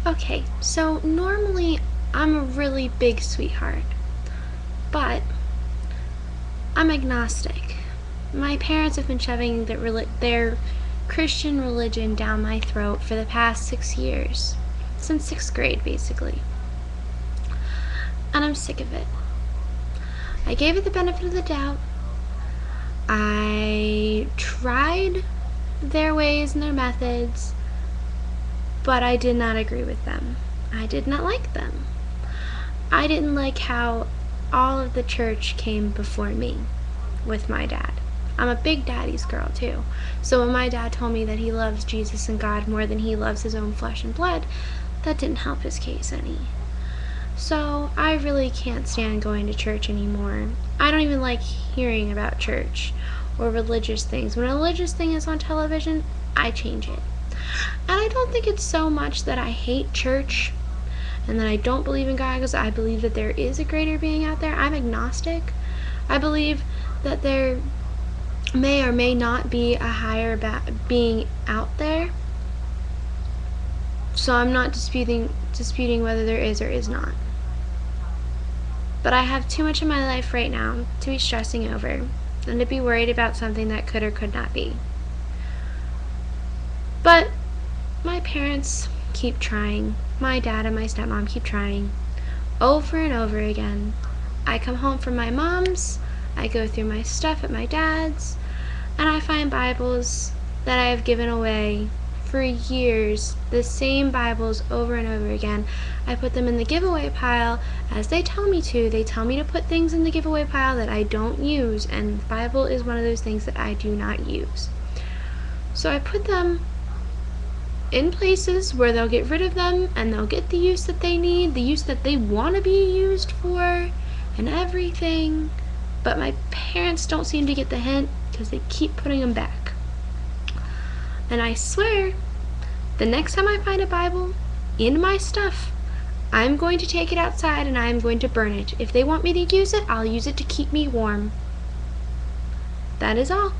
Okay, so normally I'm a really big sweetheart, but I'm agnostic. My parents have been shoving their Christian religion down my throat for the past 6 years. Since 6th grade, basically. And I'm sick of it. I gave it the benefit of the doubt. I tried their ways and their methods, but I did not agree with them. I did not like them. I didn't like how all of the church came before me with my dad. I'm a big daddy's girl too. So when my dad told me that he loves Jesus and God more than he loves his own flesh and blood, that didn't help his case any. So I really can't stand going to church anymore. I don't even like hearing about church or religious things. When a religious thing is on television, I change it. And I don't think it's so much that I hate church and that I don't believe in God, because I believe that there is a greater being out there. I'm agnostic. I believe that there may or may not be a higher being out there. So I'm not disputing whether there is or is not. But I have too much in my life right now to be stressing over and to be worried about something that could or could not be. But my parents keep trying. My dad and my stepmom keep trying over and over again. I come home from my mom's, I go through my stuff at my dad's, and I find Bibles that I have given away for years, the same Bibles over and over again. I put them in the giveaway pile as they tell me to. They tell me to put things in the giveaway pile that I don't use, and the Bible is one of those things that I do not use. So I put them in places where they'll get rid of them and they'll get the use that they need, the use that they want to be used for, and everything. But my parents don't seem to get the hint because they keep putting them back. And I swear, the next time I find a Bible in my stuff, I'm going to take it outside and I'm going to burn it. If they want me to use it, I'll use it to keep me warm. That is all.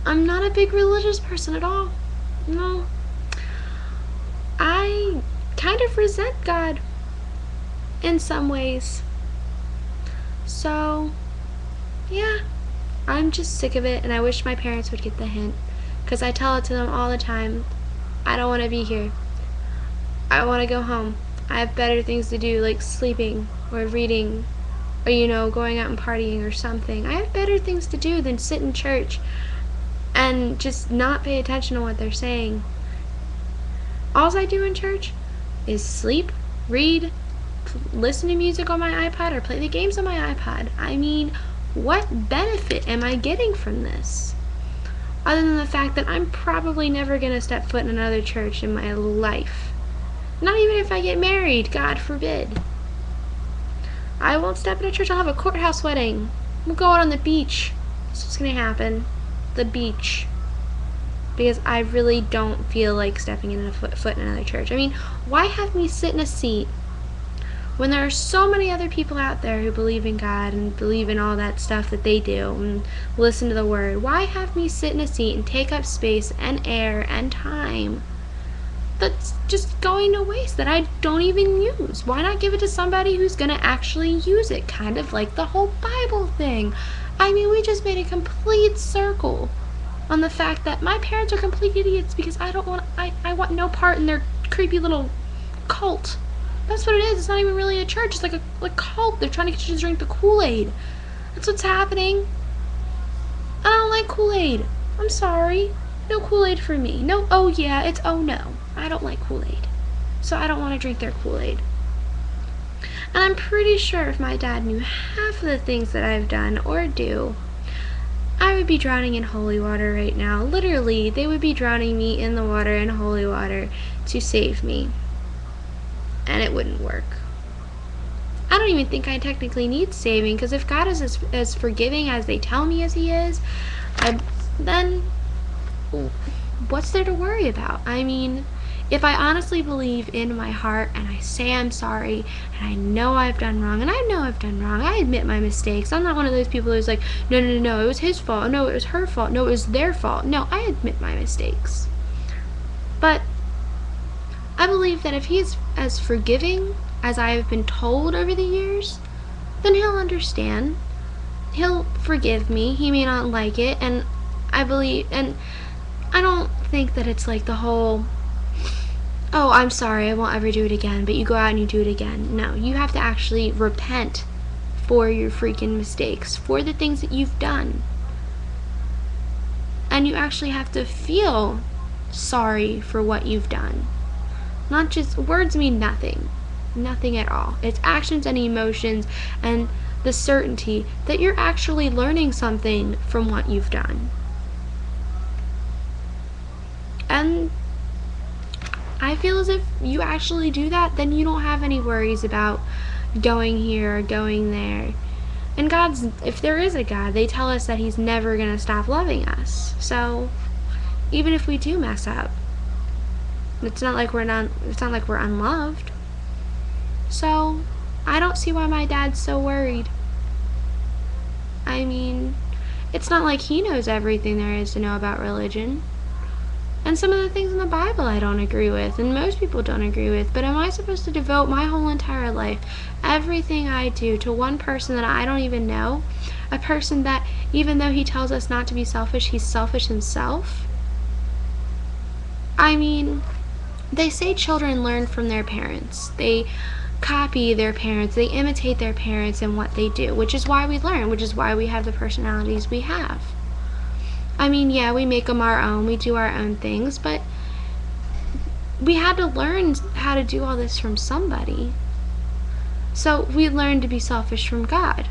I'm not a big religious person at all. No. I kind of resent God in some ways. So, yeah, I'm just sick of it, and I wish my parents would get the hint, because I tell it to them all the time. I don't want to be here. I want to go home. I have better things to do, like sleeping or reading or, going out and partying or something. I have better things to do than sit in church and just not pay attention to what they're saying. All I do in church is sleep, read, listen to music on my iPod, or play the games on my iPod. I mean, what benefit am I getting from this? Other than the fact that I'm probably never going to step foot in another church in my life. Not even if I get married, God forbid. I won't step in a church. I'll have a courthouse wedding. We'll go out on the beach. That's what's going to happen. The beach. Because I really don't feel like stepping in a foot in another church. I mean, why have me sit in a seat when there are so many other people out there who believe in God and believe in all that stuff that they do and listen to the word? Why have me sit in a seat and take up space and air and time that's just going to waste, that I don't even use? Why not give it to somebody who's going to actually use it? Kind of like the whole Bible thing. I mean, we just made a complete circle on the fact that my parents are complete idiots because I want no part in their creepy little cult. That's what it is. It's not even really a church. It's like a cult. They're trying to get you to drink the Kool-Aid. That's what's happening. I don't like Kool-Aid. I'm sorry. No Kool-Aid for me. No, oh yeah, it's oh no. I don't like Kool-Aid. So I don't want to drink their Kool-Aid. And I'm pretty sure if my dad knew half of the things that I've done or do, I would be drowning in holy water right now. Literally, they would be drowning me in the water in holy water to save me. And it wouldn't work. I don't even think I technically need saving, because if God is as forgiving as they tell me as he is, then what's there to worry about? I mean, if I honestly believe in my heart and I say I'm sorry and I know I've done wrong, and I know I've done wrong, I admit my mistakes. I'm not one of those people who's like, no, it was his fault, no, it was her fault, no, it was their fault. No, I admit my mistakes. But I believe that if he's as forgiving as I have been told over the years, then he'll understand. He'll forgive me. He may not like it, and I don't think that it's like the whole, oh, I'm sorry, I won't ever do it again, but you go out and you do it again. No, you have to actually repent for your freaking mistakes, for the things that you've done. And you actually have to feel sorry for what you've done. Not just words mean nothing. Nothing at all. It's actions and emotions and the certainty that you're actually learning something from what you've done. And I feel as if you actually do that, then you don't have any worries about going here or going there. And if there is a God, they tell us that he's never going to stop loving us. So even if we do mess up, it's not like we're unloved. So I don't see why my dad's so worried. I mean, it's not like he knows everything there is to know about religion. And some of the things in the Bible I don't agree with, and most people don't agree with. But am I supposed to devote my whole entire life, everything I do, to one person that I don't even know? A person that, even though he tells us not to be selfish, he's selfish himself? I mean, they say children learn from their parents. They copy their parents. They imitate their parents in what they do, which is why we learn, which is why we have the personalities we have. I mean, yeah, we make them our own. We do our own things, but we had to learn how to do all this from somebody. So we learned to be selfish from God.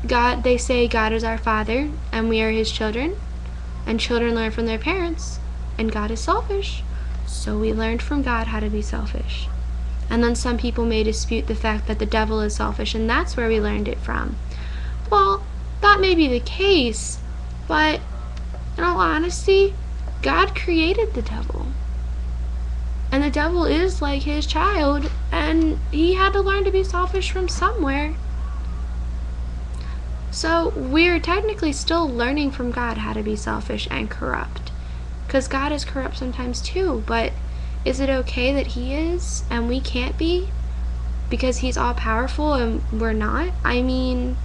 They say God is our Father, and we are his children, and children learn from their parents, and God is selfish. So we learned from God how to be selfish. And then some people may dispute the fact that the devil is selfish, and that's where we learned it from. Well, that may be the case, but in all honesty, God created the devil. And the devil is like his child, and he had to learn to be selfish from somewhere. So we're technically still learning from God how to be selfish and corrupt. Because God is corrupt sometimes too, but is it okay that he is and we can't be? Because he's all powerful and we're not? I mean,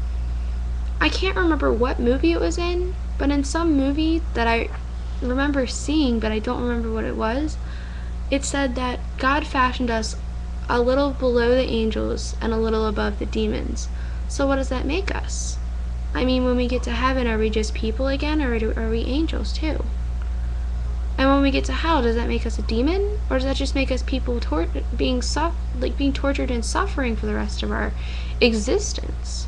I can't remember what movie it was in, but in some movie that I remember seeing, but I don't remember what it was, it said that God fashioned us a little below the angels and a little above the demons. So what does that make us? I mean, when we get to heaven, are we just people again, or are we angels too? And when we get to hell, does that make us a demon? Or does that just make us people being tortured and suffering for the rest of our existence?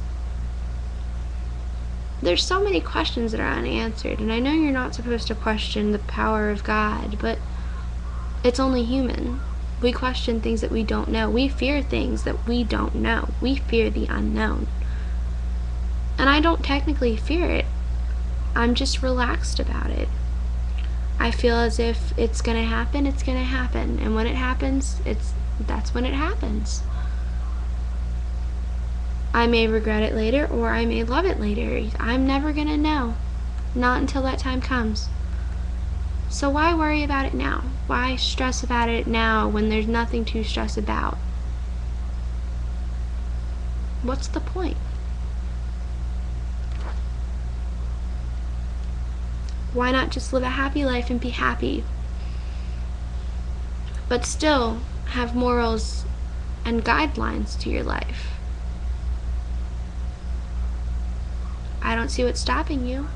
There's so many questions that are unanswered, and I know you're not supposed to question the power of God, but it's only human. We question things that we don't know. We fear things that we don't know. We fear the unknown. And I don't technically fear it. I'm just relaxed about it. I feel as if it's gonna happen, it's gonna happen. And when it happens, that's when it happens. I may regret it later, or I may love it later. I'm never gonna know. Not until that time comes. So why worry about it now? Why stress about it now when there's nothing to stress about? What's the point? Why not just live a happy life and be happy, but still have morals and guidelines to your life? I don't see what's stopping you.